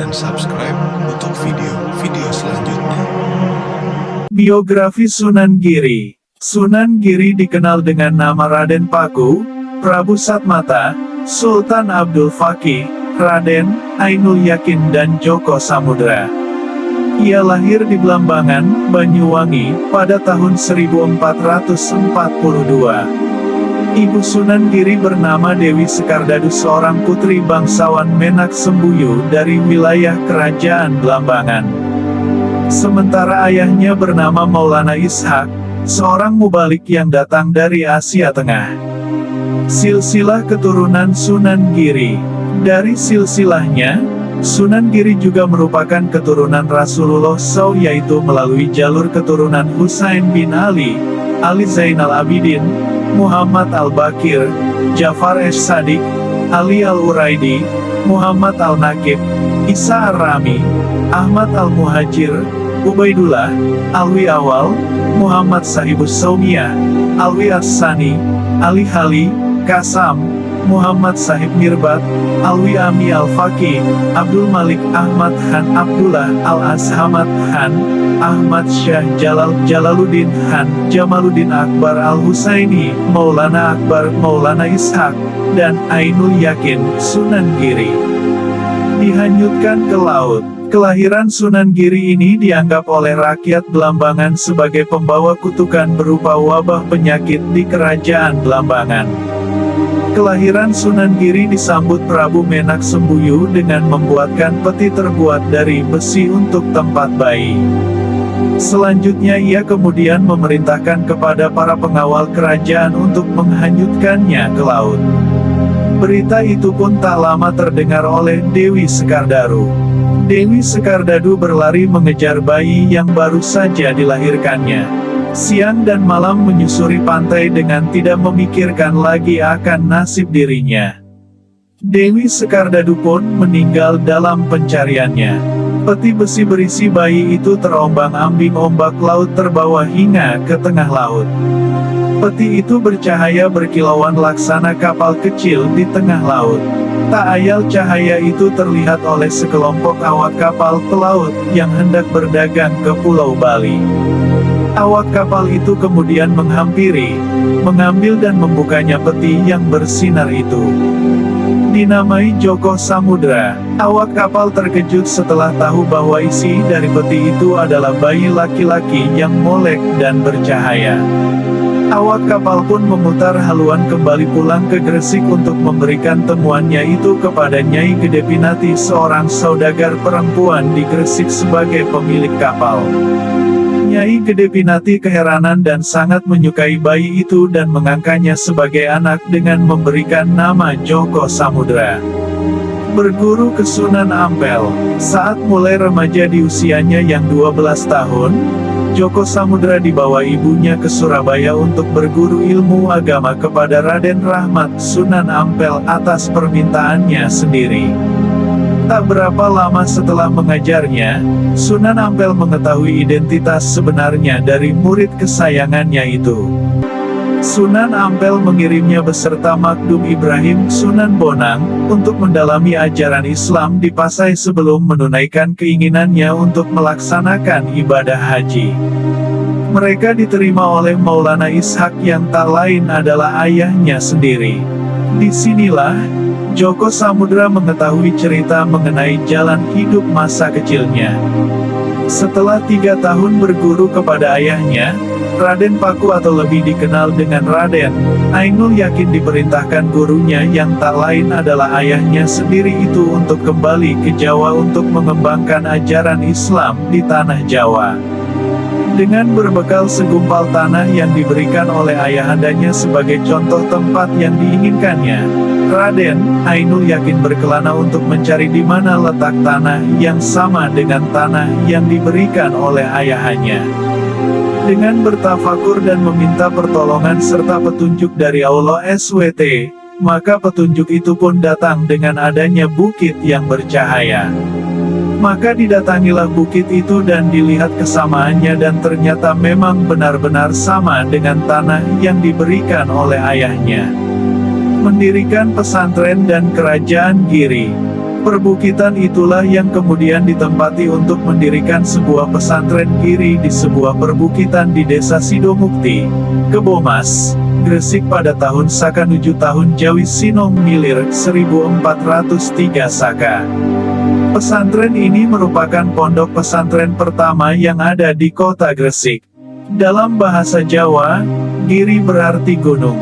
dan subscribe untuk video-video selanjutnya. Biografi Sunan Giri. Sunan Giri dikenal dengan nama Raden Paku, Prabu Satmata, Sultan Abdul Fakih, Raden, Ainul Yakin dan Joko Samudra. Ia lahir di Blambangan, Banyuwangi, pada tahun 1442. Ibu Sunan Giri bernama Dewi Sekardadu, seorang putri bangsawan Menak Sembuyu dari wilayah Kerajaan Blambangan. Sementara ayahnya bernama Maulana Ishak, seorang mubalik yang datang dari Asia Tengah. Silsilah keturunan Sunan Giri. Dari silsilahnya, Sunan Giri juga merupakan keturunan Rasulullah SAW, yaitu melalui jalur keturunan Husain bin Ali, Ali Zainal Abidin, Muhammad Al-Bakir, Jafar Es-Sadiq, Ali Al-Uraidi, Muhammad Al-Nakib, Isa Ar-Rami, Ahmad Al-Muhajir, Ubaidullah, Alwi Awal, Muhammad Sahibus Saumiyah, Alwi As-Sani, Ali Hali, Kasam, Muhammad Sahib Mirbat, Alwi Ami Al-Faqih, Abdul Malik Ahmad Han Abdullah Al-Azhamad Han, Ahmad Syah Jalaluddin Han, Jamaluddin Akbar Al-Husaini, Maulana Akbar, Maulana Ishak, dan Ainul Yakin, Sunan Giri. Dihanyutkan ke laut. Kelahiran Sunan Giri ini dianggap oleh rakyat Blambangan sebagai pembawa kutukan berupa wabah penyakit di Kerajaan Blambangan. Kelahiran Sunan Giri disambut Prabu Menak Sembuyu dengan membuatkan peti terbuat dari besi untuk tempat bayi. Selanjutnya ia kemudian memerintahkan kepada para pengawal kerajaan untuk menghanyutkannya ke laut. Berita itu pun tak lama terdengar oleh Dewi Sekardaru. Dewi Sekardadu berlari mengejar bayi yang baru saja dilahirkannya. Siang dan malam menyusuri pantai dengan tidak memikirkan lagi akan nasib dirinya. Dewi Sekardadu pun meninggal dalam pencariannya. Peti besi berisi bayi itu terombang-ambing ombak laut terbawa hingga ke tengah laut. Peti itu bercahaya berkilauan laksana kapal kecil di tengah laut. Tak ayal cahaya itu terlihat oleh sekelompok awak kapal pelaut yang hendak berdagang ke Pulau Bali. Awak kapal itu kemudian menghampiri, mengambil dan membukanya peti yang bersinar itu. Dinamai Joko Samudra. Awak kapal terkejut setelah tahu bahwa isi dari peti itu adalah bayi laki-laki yang molek dan bercahaya. Awak kapal pun memutar haluan kembali pulang ke Gresik untuk memberikan temuannya itu kepada Nyai Gede Pinati, seorang saudagar perempuan di Gresik sebagai pemilik kapal. Nyai Gede Pinati keheranan dan sangat menyukai bayi itu dan mengangkatnya sebagai anak dengan memberikan nama Joko Samudra. Berguru ke Sunan Ampel. Saat mulai remaja di usianya yang 12 tahun, Joko Samudra dibawa ibunya ke Surabaya untuk berguru ilmu agama kepada Raden Rahmat Sunan Ampel atas permintaannya sendiri. Tak berapa lama setelah mengajarnya, Sunan Ampel mengetahui identitas sebenarnya dari murid kesayangannya itu. Sunan Ampel mengirimnya beserta Makdum Ibrahim Sunan Bonang untuk mendalami ajaran Islam di Pasai sebelum menunaikan keinginannya untuk melaksanakan ibadah haji. Mereka diterima oleh Maulana Ishak yang tak lain adalah ayahnya sendiri. Disinilah Joko Samudra mengetahui cerita mengenai jalan hidup masa kecilnya. Setelah 3 tahun berguru kepada ayahnya, Raden Paku atau lebih dikenal dengan Raden, Ainul Yakin diperintahkan gurunya yang tak lain adalah ayahnya sendiri itu untuk kembali ke Jawa untuk mengembangkan ajaran Islam di tanah Jawa. Dengan berbekal segumpal tanah yang diberikan oleh ayahandanya sebagai contoh tempat yang diinginkannya, Raden Ainul Yakin berkelana untuk mencari di mana letak tanah yang sama dengan tanah yang diberikan oleh ayahannya. Dengan bertafakur dan meminta pertolongan serta petunjuk dari Allah SWT, maka petunjuk itu pun datang dengan adanya bukit yang bercahaya. Maka didatangilah bukit itu dan dilihat kesamaannya dan ternyata memang benar-benar sama dengan tanah yang diberikan oleh ayahnya. Mendirikan pesantren dan kerajaan Giri. Perbukitan itulah yang kemudian ditempati untuk mendirikan sebuah pesantren Giri di sebuah perbukitan di Desa Sidomukti, Kebomas, Gresik pada tahun Saka nuju tahun Jawi Sinong Milir 1403 Saka. Pesantren ini merupakan pondok pesantren pertama yang ada di kota Gresik. Dalam bahasa Jawa, Giri berarti gunung.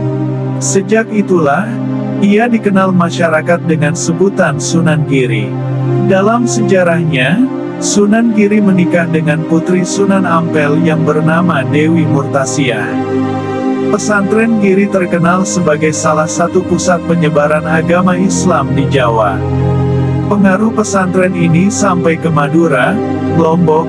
Sejak itulah, ia dikenal masyarakat dengan sebutan Sunan Giri. Dalam sejarahnya, Sunan Giri menikah dengan putri Sunan Ampel yang bernama Dewi Murtasiah. Pesantren Giri terkenal sebagai salah satu pusat penyebaran agama Islam di Jawa. Pengaruh pesantren ini sampai ke Madura, Lombok,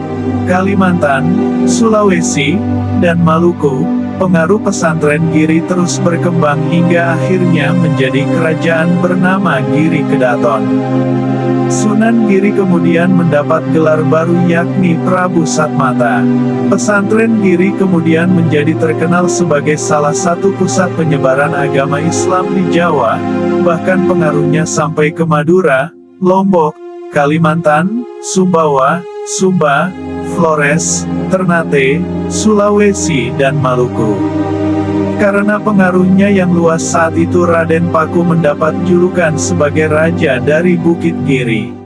Kalimantan, Sulawesi, dan Maluku. Pengaruh pesantren Giri terus berkembang hingga akhirnya menjadi kerajaan bernama Giri Kedaton. Sunan Giri kemudian mendapat gelar baru yakni Prabu Satmata. Pesantren Giri kemudian menjadi terkenal sebagai salah satu pusat penyebaran agama Islam di Jawa, bahkan pengaruhnya sampai ke Madura, Lombok, Kalimantan, Sumbawa, Sumba, Flores, Ternate, Sulawesi dan Maluku. Karena pengaruhnya yang luas saat itu Raden Paku mendapat julukan sebagai Raja dari Bukit Giri.